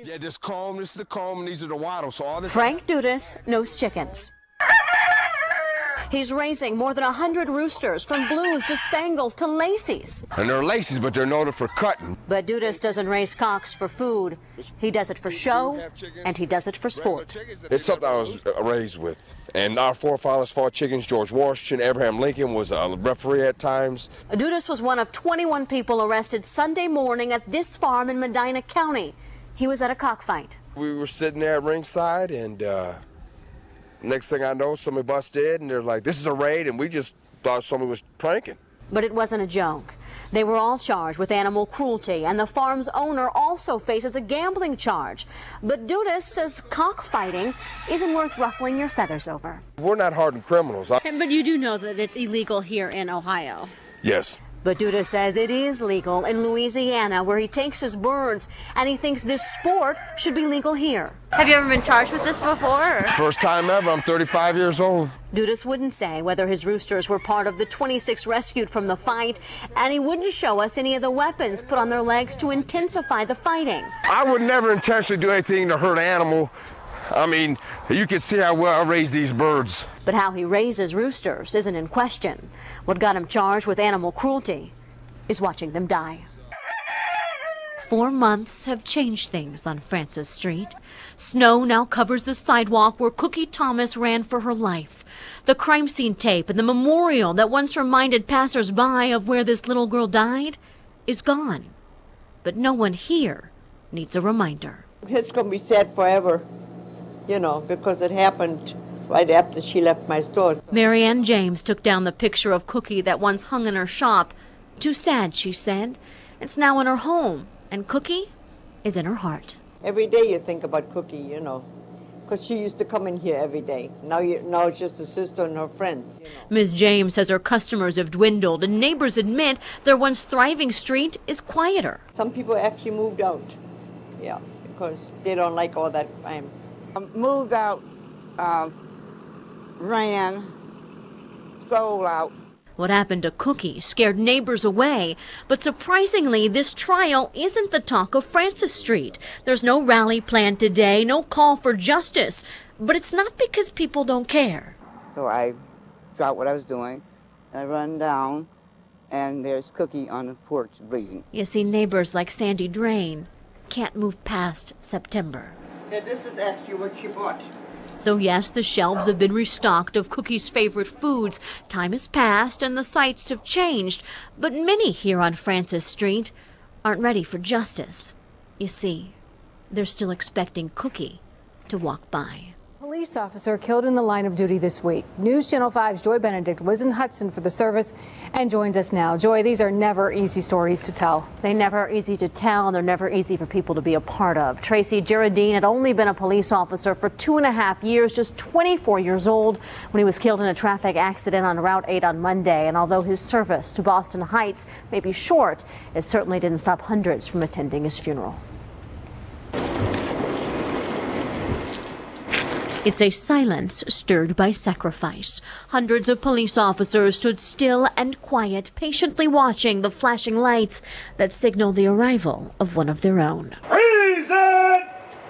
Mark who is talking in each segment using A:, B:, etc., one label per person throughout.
A: Yeah, this comb, this is the comb, and these are the wattles. So all this.
B: Frank Dudas knows chickens. He's raising more than 100 roosters, from blues to spangles to lacies.
A: And they're laces, but they're noted for cutting.
B: But Dudas doesn't raise cocks for food. He does it for show, and he does it for sport.
A: It's something I was raised with. And our forefathers fought chickens. George Washington, Abraham Lincoln was a referee at times.
B: Dudas was one of 21 people arrested Sunday morning at this farm in Medina County. He was at a cockfight.
A: We were sitting there at ringside, and next thing I know, somebody busted, and they're like, this is a raid, and we just thought somebody was pranking.
B: But it wasn't a joke. They were all charged with animal cruelty, and the farm's owner also faces a gambling charge. But Dudas says cockfighting isn't worth ruffling your feathers over.
A: We're not hardened criminals.
C: But you do know that it's illegal here in Ohio.
A: Yes.
B: But Dudas says it is legal in Louisiana, where he takes his birds, and he thinks this sport should be legal here.
C: Have you ever been charged with this before? Or?
A: First time ever. I'm 35 years old.
B: Dudas wouldn't say whether his roosters were part of the 26 rescued from the fight, and he wouldn't show us any of the weapons put on their legs to intensify the fighting.
A: I would never intentionally do anything to hurt an animal. I mean, you can see how well I raise these birds.
B: But how he raises roosters isn't in question. What got him charged with animal cruelty is watching them die.
C: 4 months have changed things on Francis Street. Snow now covers the sidewalk where Cookie Thomas ran for her life. The crime scene tape and the memorial that once reminded passers-by of where this little girl died is gone. But no one here needs a reminder.
D: It's going to be sad forever, you know, because it happened right after she left my store.
C: Marianne James took down the picture of Cookie that once hung in her shop. Too sad, she said. It's now in her home, and Cookie is in her heart.
D: Every day you think about Cookie, you know, because she used to come in here every day. Now it's just a sister and her friends. You know.
C: Ms. James says her customers have dwindled, and neighbors admit their once thriving street is quieter.
D: Some people actually moved out, yeah, because they don't like all that crime.
E: Moved out, ran, sold out.
C: What happened to Cookie scared neighbors away, but surprisingly, this trial isn't the talk of Francis Street. There's no rally planned today, no call for justice, but it's not because people don't care.
E: So I dropped what I was doing, and I run down, and there's Cookie on the porch bleeding.
C: You see, neighbors like Sandy Drain can't move past September.
D: Yeah, this is actually what she bought.
C: So yes, the shelves have been restocked of Cookie's favorite foods. Time has passed and the sights have changed, but many here on Francis Street aren't ready for justice. You see, they're still expecting Cookie to walk by.
F: Police officer killed in the line of duty this week. News Channel 5's Joy Benedict was in Hudson for the service and joins us now. Joy, these are never easy stories to tell.
B: They're never easy to tell, and they're never easy for people to be a part of. Tracy Geraldine had only been a police officer for 2.5 years, just 24 years old, when he was killed in a traffic accident on Route 8 on Monday. And although his service to Boston Heights may be short, it certainly didn't stop hundreds from attending his funeral.
C: It's a silence stirred by sacrifice. Hundreds of police officers stood still and quiet, patiently watching the flashing lights that signal the arrival of one of their own.
G: Reason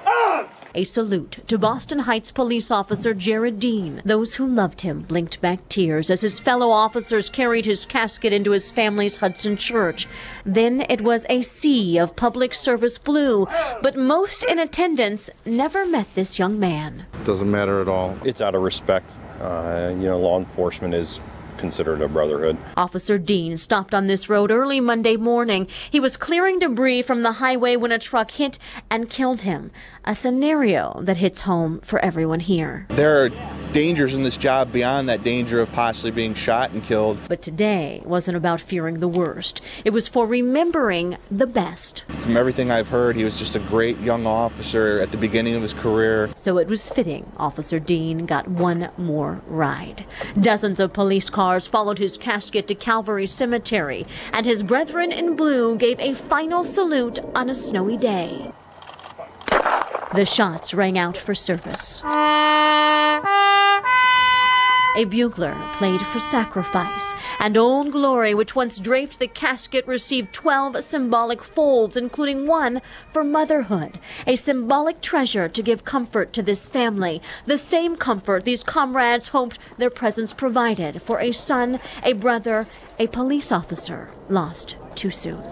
G: up!
C: A salute to Boston Heights police officer Jared Dean. Those who loved him blinked back tears as his fellow officers carried his casket into his family's Hudson church. Then it was a sea of public service blue, but most in attendance never met this young man.
H: Doesn't matter at all.
I: It's out of respect. Law enforcement is considered a brotherhood.
C: Officer Dean stopped on this road early Monday morning. He was clearing debris from the highway when a truck hit and killed him. A scenario that hits home for everyone here.
J: There are dangers in this job beyond that danger of possibly being shot and killed.
C: But today wasn't about fearing the worst. It was for remembering the best.
J: From everything I've heard, he was just a great young officer at the beginning of his career.
C: So it was fitting Officer Dean got one more ride. Dozens of police cars followed his casket to Calvary Cemetery, and his brethren in blue gave a final salute on a snowy day. The shots rang out for service. A bugler played for sacrifice, and Old Glory, which once draped the casket, received 12 symbolic folds, including one for motherhood, a symbolic treasure to give comfort to this family, the same comfort these comrades hoped their presence provided for a son, a brother, a police officer lost too soon.